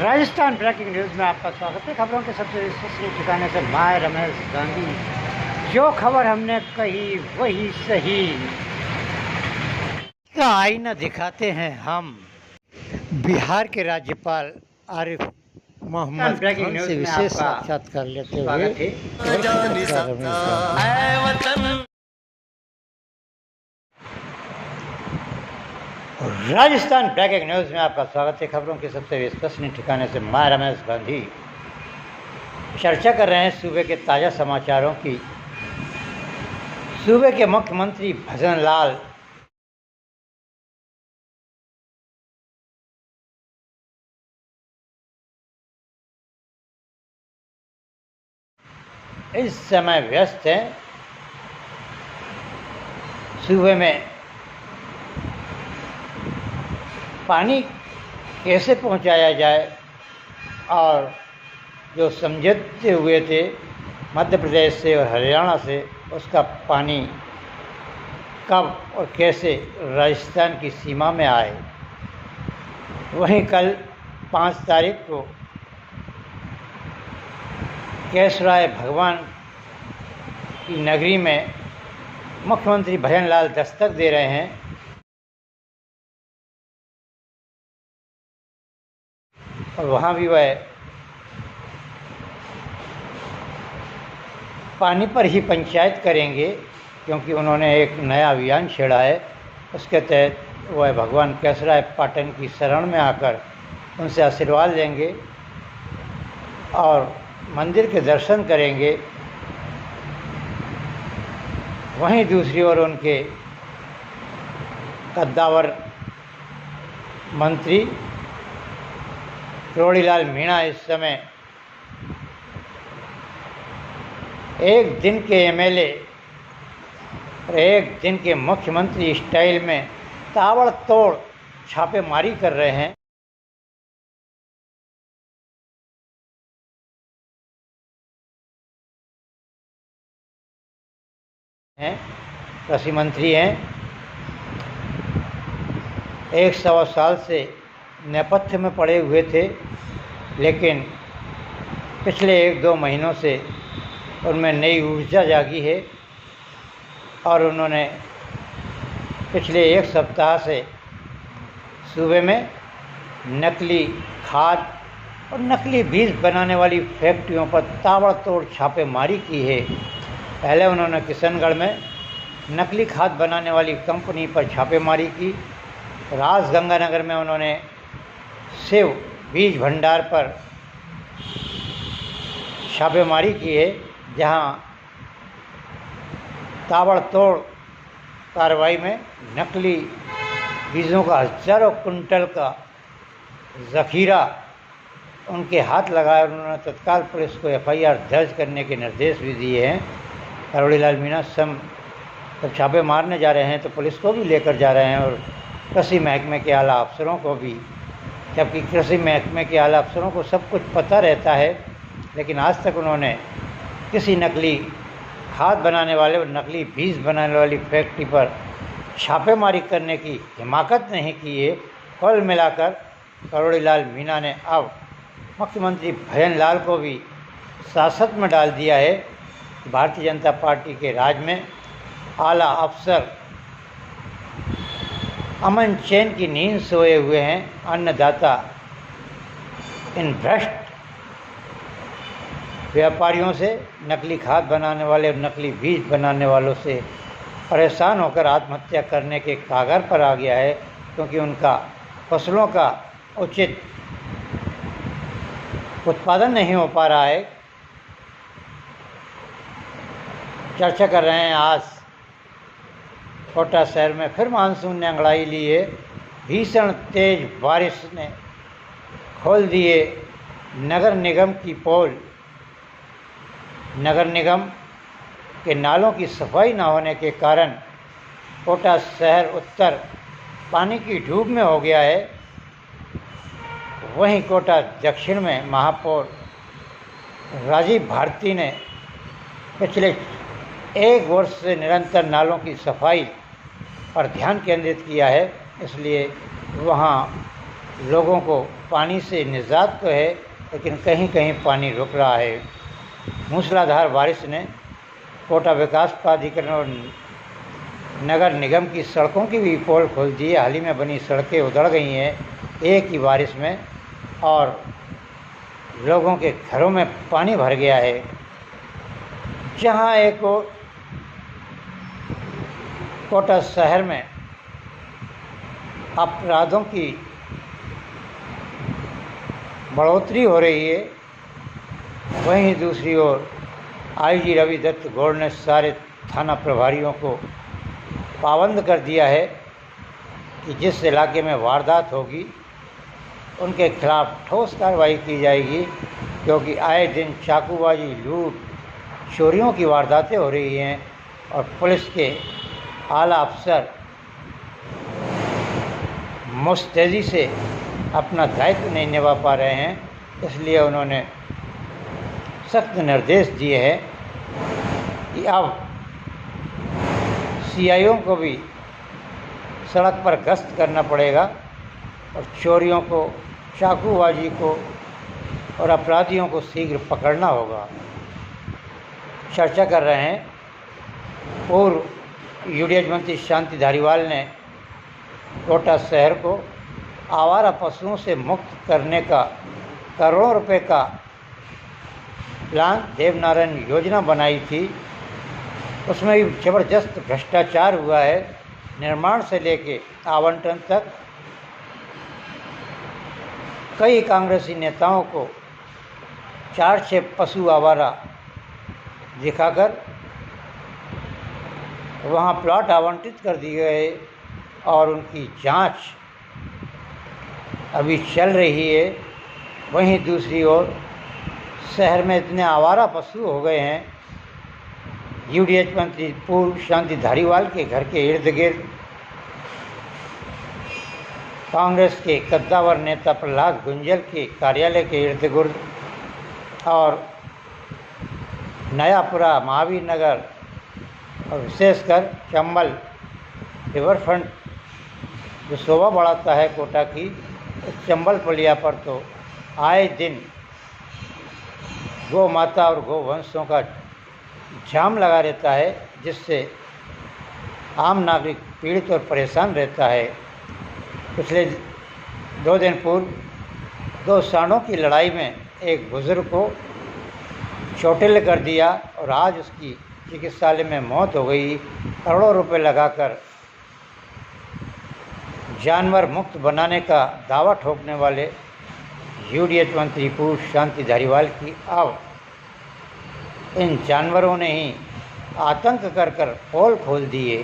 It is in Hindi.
राजस्थान ब्रेकिंग न्यूज़ में आपका स्वागत है। खबरों के सबसे विश्वसनीय ठिकाने से मैं रमेश गांधी। जो खबर हमने कही वही सही का आईना दिखाते हैं हम। बिहार के राज्यपाल आरिफ मोहम्मद खान से विशेष साक्षात्कार लेते हुए राजस्थान ब्रेकिंग न्यूज़ में आपका स्वागत है। खबरों के सबसे विश्वसनीय ठिकाने से मैं रमेश गांधी चर्चा कर रहे हैं सूबे के ताज़ा समाचारों की। सूबे के मुख्यमंत्री भजन लाल इस समय व्यस्त हैं। सूबे में पानी कैसे पहुंचाया जाए और जो समझौते हुए थे मध्य प्रदेश से और हरियाणा से, उसका पानी कब और कैसे राजस्थान की सीमा में आए। वहीं कल 5 तारीख को केसराय भगवान की नगरी में मुख्यमंत्री भजन लाल दस्तक दे रहे हैं और वहाँ भी वह पानी पर ही पंचायत करेंगे, क्योंकि उन्होंने एक नया अभियान छेड़ा है। उसके तहत वह भगवान केसराय पाटन की शरण में आकर उनसे आशीर्वाद लेंगे और मंदिर के दर्शन करेंगे। वहीं दूसरी ओर उनके कद्दावर मंत्री करोड़ीलाल मीणा इस समय एक दिन के एमएलए और एक दिन के मुख्यमंत्री स्टाइल में ताबड़तोड़ छापेमारी कर रहे हैं। कृषि मंत्री हैं, 1 सवा साल से नेपथ्य में पड़े हुए थे, लेकिन पिछले 1-2 महीनों से उनमें नई ऊर्जा जागी है और उन्होंने पिछले 1 सप्ताह से सूबे में नकली खाद और नकली बीज बनाने वाली फैक्ट्रियों पर ताबड़तोड़ छापेमारी की है। पहले उन्होंने किशनगढ़ में नकली खाद बनाने वाली कंपनी पर छापेमारी की। राजगंगानगर में उन्होंने सेव बीज भंडार पर छापेमारी की है, जहां ताबड़तोड़ कार्रवाई में नकली बीजों का हज़ारों कुंटल का ज़ख़ीरा उनके हाथ लगाया। उन्होंने तत्काल पुलिस को एफआईआर दर्ज करने के निर्देश भी दिए हैं। करोड़ीलाल मीणा जब छापे मारने जा रहे हैं तो पुलिस को भी लेकर जा रहे हैं और कृषि महकमे के आला अफसरों को भी, जबकि कृषि महकमे के आला अफसरों को सब कुछ पता रहता है, लेकिन आज तक उन्होंने किसी नकली खाद बनाने वाले और नकली बीज बनाने वाली फैक्ट्री पर छापेमारी करने की हिमाकत नहीं की है। कुल मिलाकर करोड़ीलाल मीणा ने अब मुख्यमंत्री भजन लाल को भी सासत में डाल दिया है। भारतीय जनता पार्टी के राज में आला अफसर अमन चैन की नींद सोए हुए हैं। अन्नदाता इन भ्रष्ट व्यापारियों से, नकली खाद बनाने वाले और नकली बीज बनाने वालों से परेशान होकर आत्महत्या करने के कागर पर आ गया है, क्योंकि उनका फसलों का उचित उत्पादन नहीं हो पा रहा है। चर्चा कर रहे हैं, आज कोटा शहर में फिर मानसून ने अंगड़ाई ली है। भीषण तेज बारिश ने खोल दिए नगर निगम की पोल। नगर निगम के नालों की सफाई न होने के कारण कोटा शहर उत्तर पानी की डूब में हो गया है। वहीं कोटा दक्षिण में महापौर राजीव भारती ने पिछले 1 वर्ष से निरंतर नालों की सफाई पर ध्यान केंद्रित किया है, इसलिए वहाँ लोगों को पानी से निजात तो है, लेकिन कहीं कहीं पानी रुक रहा है। मूसलाधार बारिश ने कोटा विकास प्राधिकरण और नगर निगम की सड़कों की भी पोल खोल दी है। हाल ही में बनी सड़कें उधड़ गई हैं एक ही बारिश में, और लोगों के घरों में पानी भर गया है। जहां एक और कोटा शहर में अपराधों की बढ़ोतरी हो रही है, वहीं दूसरी ओर आईजी रवि दत्त गौड़ ने सारे थाना प्रभारियों को पाबंद कर दिया है कि जिस इलाके में वारदात होगी उनके खिलाफ ठोस कार्रवाई की जाएगी, क्योंकि आए दिन चाकूबाजी, लूट, चोरियों की वारदातें हो रही हैं और पुलिस के आला अफसर मुस्तैदी से अपना दायित्व नहीं निभा पा रहे हैं। इसलिए उन्होंने सख्त निर्देश दिए हैं कि अब सीआईओ को भी सड़क पर गश्त करना पड़ेगा और चोरियों को, चाकूबाजी को और अपराधियों को शीघ्र पकड़ना होगा। चर्चा कर रहे हैं पूर्व यूडीएच मंत्री शांति धारीवाल ने कोटा शहर को आवारा पशुओं से मुक्त करने का करोड़ों रुपए का प्लान देवनारायण योजना बनाई थी। उसमें भी ज़बरदस्त भ्रष्टाचार हुआ है। निर्माण से लेके आवंटन तक कई कांग्रेसी नेताओं को 4-6 पशु आवारा दिखाकर वहाँ प्लॉट आवंटित कर दिए गए और उनकी जांच अभी चल रही है। वहीं दूसरी ओर शहर में इतने आवारा पशु हो गए हैं। यूडीएच मंत्री पूर्व शांति धारीवाल के घर के इर्द गिर्द, कांग्रेस के कद्दावर नेता प्रहलाद गुंजल के कार्यालय के इर्द गिर्द और नयापुरा, महावीर नगर और विशेषकर चंबल रिवरफ्रंट जो शोभा बढ़ाता है कोटा की, इस चंबल पुलिया पर तो आए दिन गौ माता और गौ वंशों का जाम लगा रहता है, जिससे आम नागरिक पीड़ित और परेशान रहता है। पिछले 2 दिन पूर्व 2 सांडों की लड़ाई में एक बुज़ुर्ग को चोटिल कर दिया और आज उसकी चिकित्सालय में मौत हो गई। करोड़ों रुपए लगाकर जानवर मुक्त बनाने का दावा ठोकने वाले यूडीएच मंत्री पूर्व शांति धारीवाल की अब इन जानवरों ने ही आतंक कर पोल खोल दिए।